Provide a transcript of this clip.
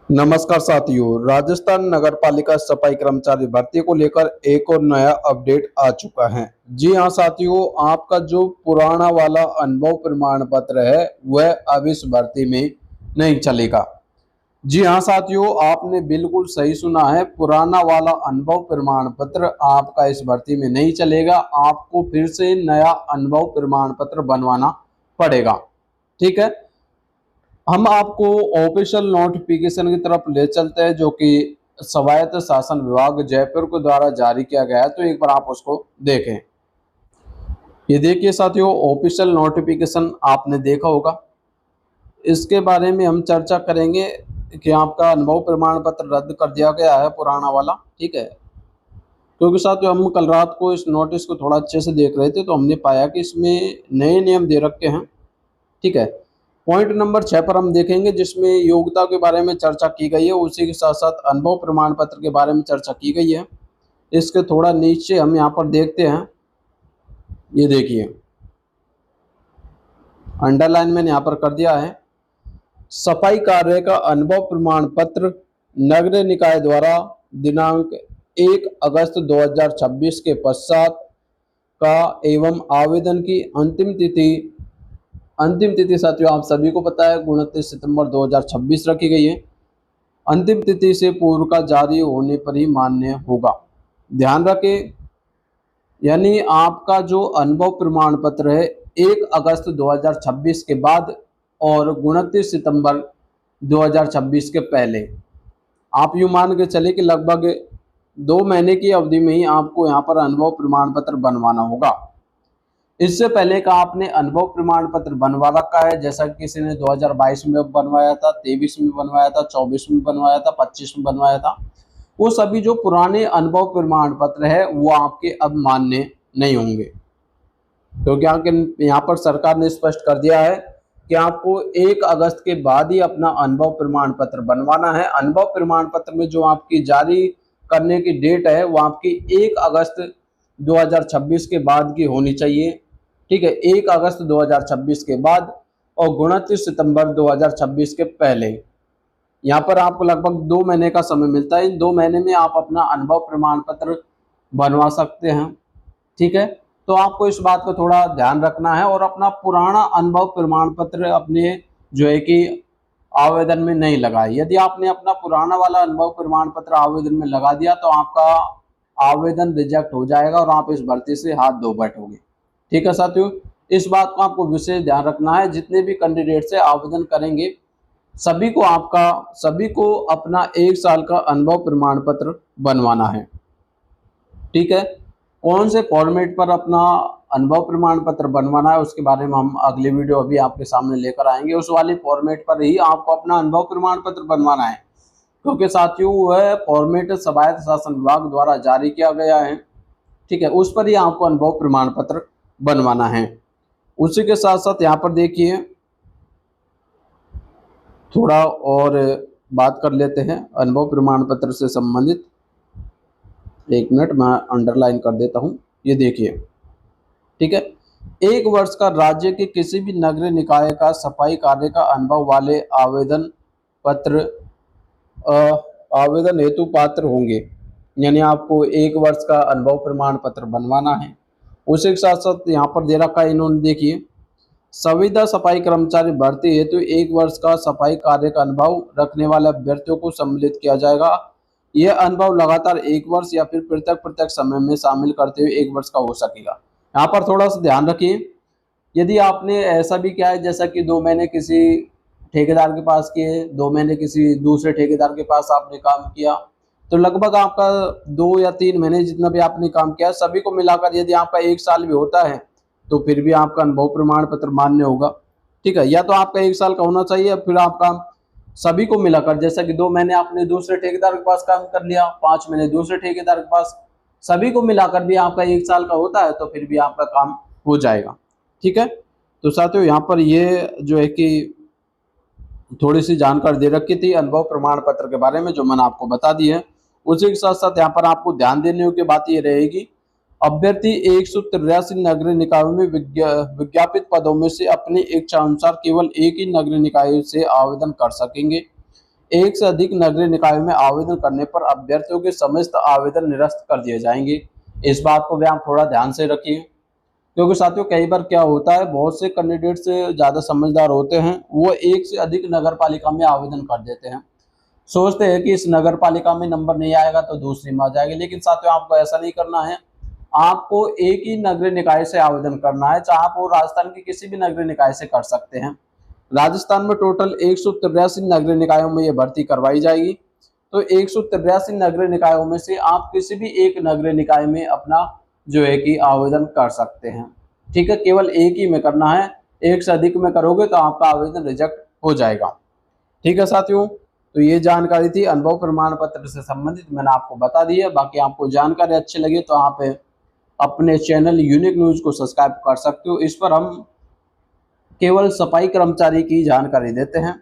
नमस्कार साथियों, राजस्थान नगर पालिका सफाई कर्मचारी भर्ती को लेकर एक और नया अपडेट आ चुका है। जी हां साथियों, आपका जो पुराना वाला अनुभव प्रमाण पत्र है वह अब इस भर्ती में नहीं चलेगा। जी हां साथियों, आपने बिल्कुल सही सुना है। पुराना वाला अनुभव प्रमाण पत्र आपका इस भर्ती में नहीं चलेगा। आपको फिर से नया अनुभव प्रमाण पत्र बनवाना पड़ेगा। ठीक है, हम आपको ऑफिशियल नोटिफिकेशन की तरफ ले चलते हैं जो कि स्वायत्त शासन विभाग जयपुर के द्वारा जारी किया गया है। तो एक बार आप उसको देखें। ये देखिए साथियों, ऑफिशियल नोटिफिकेशन आपने देखा होगा। इसके बारे में हम चर्चा करेंगे कि आपका अनुभव प्रमाण पत्र रद्द कर दिया गया है पुराना वाला। ठीक है, क्योंकि साथियों हम कल रात को इस नोटिस को थोड़ा अच्छे से देख रहे थे तो हमने पाया कि इसमें नए नियम दे रखे हैं। ठीक है, पॉइंट नंबर 6 पर हम देखेंगे जिसमें योग्यता के बारे में चर्चा की गई है, उसी के साथ साथ अनुभव प्रमाण पत्र के बारे में चर्चा की गई है। इसके थोड़ा नीचे हम यहाँ पर देखते हैं। ये देखिए, अंडरलाइन मैंने यहाँ पर कर दिया है। सफाई कार्य का अनुभव प्रमाण पत्र नगर निकाय द्वारा दिनांक 1 अगस्त 2026 के पश्चात का एवं आवेदन की अंतिम तिथि साथियों आप सभी को पता है 29 सितंबर 2026 रखी गई है। अंतिम तिथि से पूर्व का जारी होने पर ही मान्य होगा। ध्यान रखें, यानी आपका जो अनुभव प्रमाण पत्र है 1 अगस्त 2026 के बाद और 29 सितंबर 2026 के पहले, आप यूँ मान के चले कि लगभग 2 महीने की अवधि में ही आपको यहाँ पर अनुभव प्रमाण पत्र बनवाना होगा। इससे पहले का आपने अनुभव प्रमाण पत्र बनवा रखा है, जैसा कि किसी ने 2022 में बनवाया था, 23 में बनवाया था, 24 में बनवाया था, 25 में बनवाया था, वो सभी जो पुराने अनुभव प्रमाण पत्र है वो आपके अब मान्य नहीं होंगे। क्योंकि यहाँ पर सरकार ने स्पष्ट कर दिया है कि आपको 1 अगस्त के बाद ही अपना अनुभव प्रमाण पत्र बनवाना है। अनुभव प्रमाण पत्र में जो आपकी जारी करने की डेट है वो आपकी 1 अगस्त 2026 के बाद की होनी चाहिए। ठीक है, 1 अगस्त 2026 के बाद और 29 सितंबर 2026 के पहले। यहाँ पर आपको लगभग 2 महीने का समय मिलता है। इन 2 महीने में आप अपना अनुभव प्रमाण पत्र बनवा सकते हैं। ठीक है, तो आपको इस बात को थोड़ा ध्यान रखना है और अपना पुराना अनुभव प्रमाण पत्र अपने जो है कि आवेदन में नहीं लगाए। यदि आपने अपना पुराना वाला अनुभव प्रमाण पत्र आवेदन में लगा दिया तो आपका आवेदन रिजेक्ट हो जाएगा और आप इस भर्ती से हाथ धो बैठोगे। ठीक है साथियों, इस बात को आपको विशेष ध्यान रखना है। जितने भी कैंडिडेट से आवेदन करेंगे सभी को अपना 1 साल का अनुभव प्रमाण पत्र बनवाना है। ठीक है, कौन से फॉर्मेट पर अपना अनुभव प्रमाण पत्र बनवाना है उसके बारे में हम अगली वीडियो अभी आपके सामने लेकर आएंगे। उस वाली फॉर्मेट पर ही आपको अपना अनुभव प्रमाण पत्र बनवाना है, क्योंकि साथियों वह फॉर्मेट स्वायत्त शासन विभाग द्वारा जारी किया गया है। ठीक है, उस पर ही आपको अनुभव प्रमाण पत्र बनवाना है। उसी के साथ साथ यहाँ पर देखिए, थोड़ा और बात कर लेते हैं अनुभव प्रमाण पत्र से संबंधित। 1 मिनट मैं अंडरलाइन कर देता हूँ। ये देखिए, ठीक है, 1 वर्ष का राज्य के किसी भी नगर निकाय का सफाई कार्य का अनुभव वाले आवेदन हेतु पात्र होंगे। यानी आपको 1 वर्ष का अनुभव प्रमाण पत्र बनवाना है। उसी के साथ साथ यहाँ पर दे रखा है इन्होंने, देखिए, संविदा सफाई कर्मचारी भर्ती हेतु 1 वर्ष का सफाई कार्य का अनुभव रखने वाले अभ्यर्थियों को सम्मिलित किया जाएगा। यह अनुभव लगातार 1 वर्ष या फिर पृथक समय में शामिल करते हुए 1 वर्ष का हो सकेगा। यहाँ पर थोड़ा सा ध्यान रखिए, यदि आपने ऐसा भी किया है जैसा कि 2 महीने किसी ठेकेदार के पास किए, 2 महीने किसी दूसरे ठेकेदार के पास आपने काम किया, तो लगभग आपका 2 या 3 महीने जितना भी आपने काम किया सभी को मिलाकर यदि आपका 1 साल भी होता है तो फिर भी आपका अनुभव प्रमाण पत्र मान्य होगा। ठीक है, या तो आपका 1 साल का होना चाहिए, फिर आपका सभी को मिलाकर, जैसा कि 2 महीने आपने दूसरे ठेकेदार के पास काम कर लिया, 5 महीने दूसरे ठेकेदार के पास, सभी को मिलाकर भी आपका 1 साल का होता है तो फिर भी आपका काम हो जाएगा। ठीक है, तो साथियों यहाँ पर ये जो है कि थोड़ी सी जानकारी दे रखी थी अनुभव प्रमाण पत्र के बारे में, जो मैंने आपको बता दी है। उसी के साथ साथ यहाँ पर आपको ध्यान देने की बात ये रहेगी, अभ्यर्थी 183 नगर निकायों में विज्ञापित पदों में से अपनी इच्छा अनुसार केवल एक ही नगर निकाय से आवेदन कर सकेंगे। एक से अधिक नगरीय निकायों में आवेदन करने पर अभ्यर्थियों के समस्त आवेदन निरस्त कर दिए जाएंगे। इस बात को भी आप थोड़ा ध्यान से रखिए, क्योंकि साथियों कई बार क्या होता है, बहुत से कैंडिडेट्स ज़्यादा समझदार होते हैं, वो एक से अधिक नगर पालिका में आवेदन कर देते हैं। सोचते हैं कि इस नगर पालिका में नंबर नहीं आएगा तो दूसरी में आ जाएगी, लेकिन साथियों आपको ऐसा नहीं करना है। आपको एक ही नगरीय निकाय से आवेदन करना है, चाहे आप वो राजस्थान के किसी भी नगरीय निकाय से कर सकते हैं। राजस्थान में टोटल 183 नगरीय निकायों में ये भर्ती करवाई जाएगी। तो 183 नगरीय निकायों में से आप किसी भी एक नगरीय निकाय में अपना जो है कि आवेदन कर सकते हैं। ठीक है, केवल एक ही में करना है, एक से अधिक में करोगे तो आपका आवेदन रिजेक्ट हो जाएगा। ठीक है साथियों, तो ये जानकारी थी अनुभव प्रमाण पत्र से संबंधित, मैंने आपको बता दी है। बाकी आपको जानकारी अच्छी लगी तो आप अपने चैनल यूनिक न्यूज को सब्सक्राइब कर सकते हो। इस पर हम केवल सफाई कर्मचारी की जानकारी देते हैं।